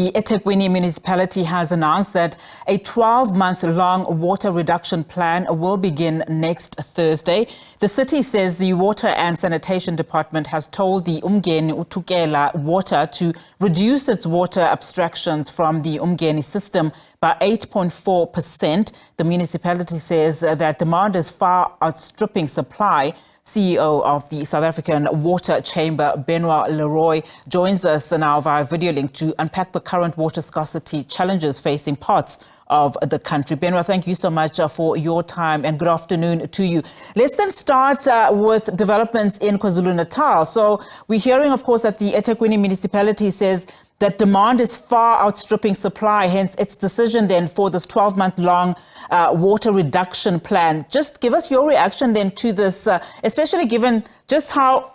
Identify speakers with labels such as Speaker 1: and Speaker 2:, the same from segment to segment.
Speaker 1: The eThekwini Municipality has announced that a 12-month-long water reduction plan will begin next Thursday. The city says the Water and Sanitation Department has told the uMngeni uThukela water to reduce its water abstractions from the uMngeni system by 8.4%. The municipality says that demand is far outstripping supply. CEO of the South African Water Chamber, Benoit Le Roy, joins us now via video link to unpack the current water scarcity challenges facing parts of the country. Benoit, thank you so much for your time and good afternoon to you. Let's then start with developments in KwaZulu-Natal. So we're hearing, of course, that the eThekwini municipality says that demand is far outstripping supply, hence its decision then for this 12-month-long water reduction plan. Just give us your reaction then to this, especially given just how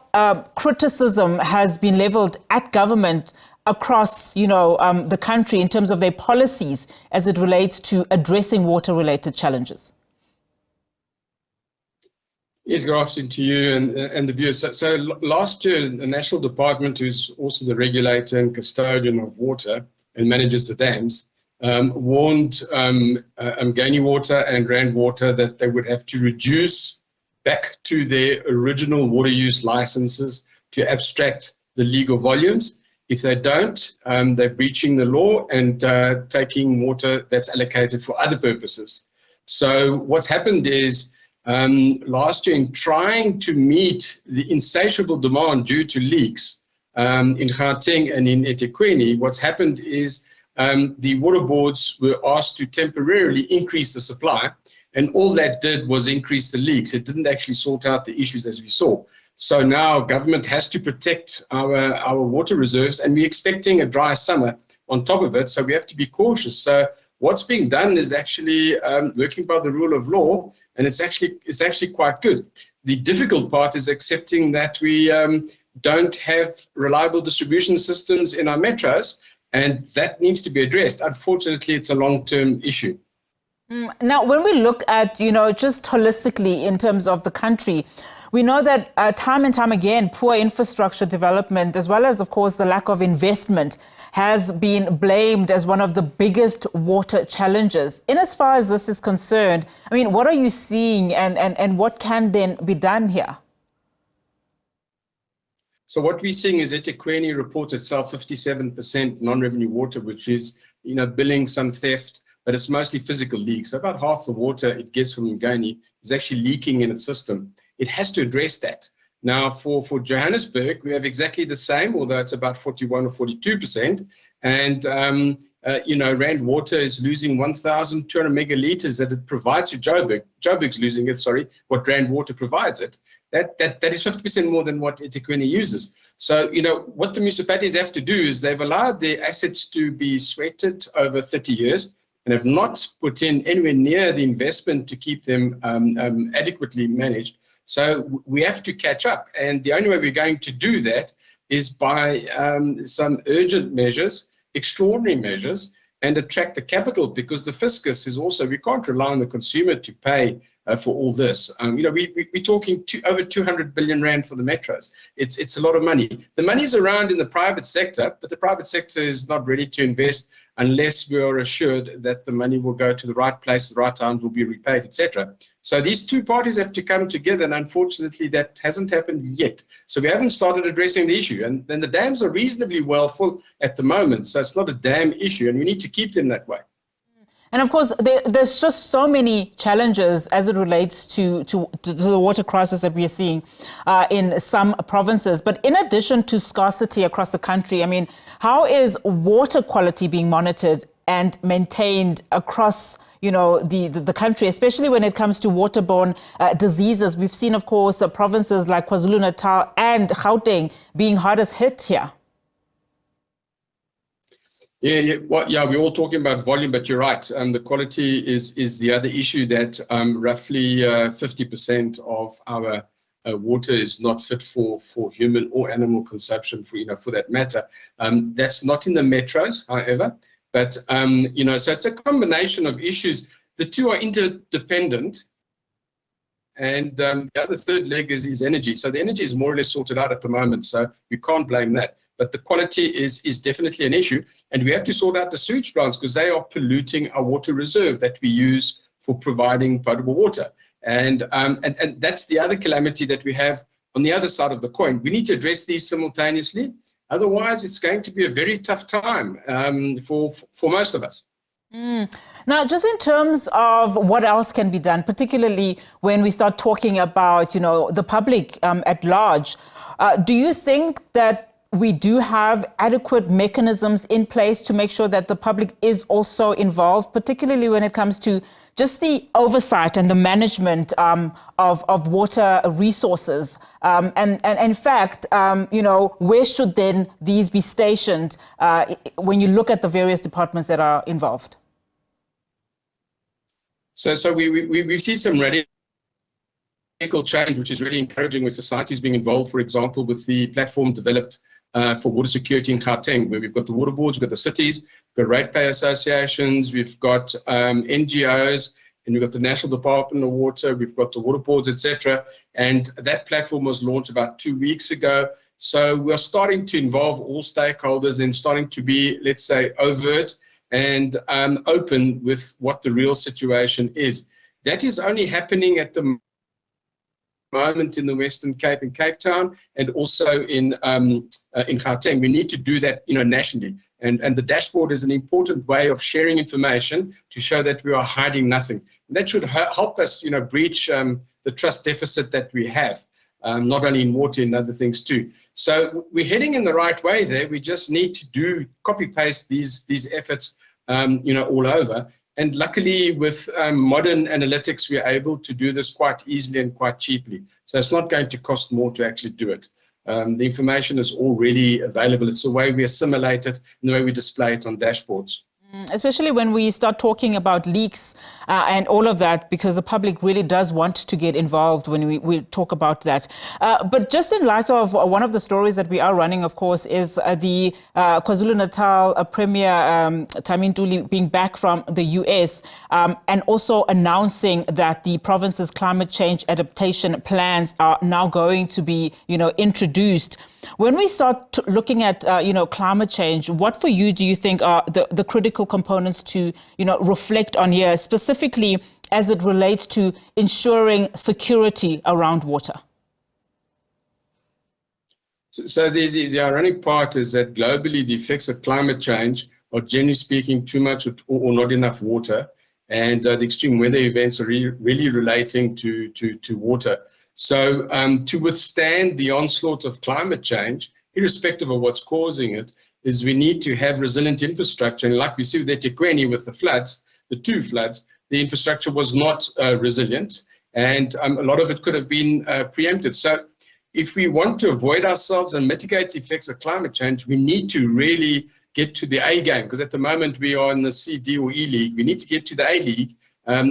Speaker 1: criticism has been leveled at government across, the country in terms of their policies as it relates to addressing water-related challenges.
Speaker 2: Yes, good afternoon to you and the viewers. So last year, the National Department, who's also the regulator and custodian of water and manages the dams, warned uMngeni Water and Rand Water that they would have to reduce back to their original water use licenses to abstract the legal volumes. If they don't, they're breaching the law and taking water that's allocated for other purposes. So what's happened is last year, in trying to meet the insatiable demand due to leaks in Gauteng and in eThekwini, what's happened is the water boards were asked to temporarily increase the supply, and all that did was increase the leaks. It didn't actually sort out the issues as we saw. So now government has to protect our water reserves, and we're expecting a dry summer on top of it, so we have to be cautious. So what's being done is actually working by the rule of law, and it's actually quite good. The difficult part is accepting that we don't have reliable distribution systems in our metros, and that needs to be addressed. Unfortunately, it's a long-term issue.
Speaker 1: Now, when we look at, just holistically in terms of the country, we know that time and time again, poor infrastructure development, as well as, of course, the lack of investment, has been blamed as one of the biggest water challenges. In as far as this is concerned, I mean, what are you seeing and what can then be done here?
Speaker 2: So what we're seeing is eThekwini reports itself 57% non-revenue water, which is, billing some theft, but it's mostly physical leaks. So about half the water it gets from uMngeni is actually leaking in its system. It has to address that. Now, for Johannesburg, we have exactly the same, although it's about 41 or 42%. And, Rand Water is losing 1,200 megalitres that it provides to Joburg. Joburg's losing it, what Rand Water provides it. That is 50% more than what eThekwini uses. So, what the municipalities have to do is they've allowed their assets to be sweated over 30 years and have not put in anywhere near the investment to keep them adequately managed. So we have to catch up, and the only way we're going to do that is by some urgent measures, extraordinary measures, and attract the capital, because the fiscus is also, we can't rely on the consumer to pay for all this. We're talking over 200 billion rand for the metros. It's a lot of money. The money's around in the private sector, but the private sector is not ready to invest unless we are assured that the money will go to the right place, the right times will be repaid, etc. So these two parties have to come together, and unfortunately that hasn't happened yet. So we haven't started addressing the issue, and then the dams are reasonably well full at the moment, so it's not a dam issue, and we need to keep them that way.
Speaker 1: And of course, there's just so many challenges as it relates to the water crisis that we are seeing in some provinces. But in addition to scarcity across the country, I mean, how is water quality being monitored and maintained across, the country, especially when it comes to waterborne diseases? We've seen, of course, provinces like KwaZulu-Natal and Gauteng being hardest hit here.
Speaker 2: Yeah, we're all talking about volume, but you're right. The quality is the other issue, that roughly 50% of our water is not fit for human or animal consumption, for that matter. That's not in the metros, however, but so it's a combination of issues. The two are interdependent, And the other third leg is energy. So the energy is more or less sorted out at the moment, so we can't blame that. But the quality is definitely an issue, and we have to sort out the sewage plants because they are polluting our water reserve that we use for providing potable water. And that's the other calamity that we have on the other side of the coin. We need to address these simultaneously. Otherwise, it's going to be a very tough time for most of us.
Speaker 1: Now, just in terms of what else can be done, particularly when we start talking about, the public at large, do you think that we do have adequate mechanisms in place to make sure that the public is also involved, particularly when it comes to just the oversight and the management of water resources? And in fact, where should then these be stationed when you look at the various departments that are involved?
Speaker 2: So we've seen some radical change, which is really encouraging, with societies being involved, for example, with the platform developed for water security in Gauteng, where we've got the water boards, we've got the cities, we've got ratepayer associations, we've got NGOs, and we've got the National Department of Water, we've got the water boards, etc. And that platform was launched about 2 weeks ago. So we're starting to involve all stakeholders and starting to be, let's say, overt and open with what the real situation is. That is only happening at the moment in the Western Cape and Cape Town, and also in Gauteng. We need to do that, nationally. And the dashboard is an important way of sharing information to show that we are hiding nothing. And that should help us, breach the trust deficit that we have, not only in water, in other things too. So we're heading in the right way there. We just need to copy paste these efforts, all over. And luckily, with modern analytics, we're able to do this quite easily and quite cheaply. So it's not going to cost more to actually do it. The information is already available. It's the way we assimilate it and the way we display it on dashboards.
Speaker 1: Especially when we start talking about leaks and all of that, because the public really does want to get involved when we talk about that. But just in light of one of the stories that we are running, of course, is the KwaZulu-Natal Premier Thami Ntuli being back from the US and also announcing that the province's climate change adaptation plans are now going to be, introduced. When we start looking at, climate change, what for you do you think are the critical components to, reflect on here, specifically as it relates to ensuring security around water?
Speaker 2: So the ironic part is that globally the effects of climate change are, generally speaking, too much or not enough water, and the extreme weather events are really relating to water. So to withstand the onslaught of climate change, irrespective of what's causing it, is we need to have resilient infrastructure. And like we see with eThekwini, with the floods, the 2 floods, the infrastructure was not resilient, and a lot of it could have been preempted. So if we want to avoid ourselves and mitigate the effects of climate change, we need to really get to the A game, because at the moment we are in the C, D or E league. We need to get to the A league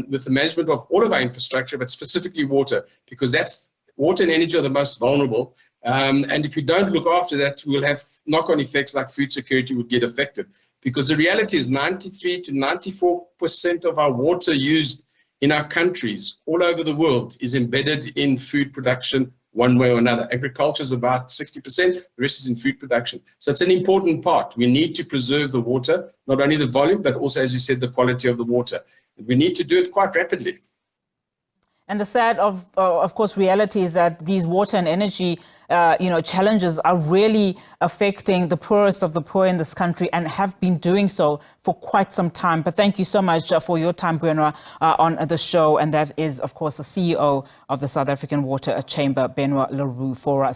Speaker 2: with the management of all of our infrastructure, but specifically water, because that's water and energy are the most vulnerable. And if we don't look after that, we'll have knock-on effects like food security would get affected. Because the reality is 93 to 94% of our water used in our countries all over the world is embedded in food production one way or another. Agriculture is about 60%, the rest is in food production. So it's an important part. We need to preserve the water, not only the volume, but also, as you said, the quality of the water. And we need to do it quite rapidly.
Speaker 1: And the sad, of course, reality is that these water and energy, challenges are really affecting the poorest of the poor in this country and have been doing so for quite some time. But thank you so much for your time, Benoit, on the show. And that is, of course, the CEO of the South African Water Chamber, Benoit Le Roy, for us.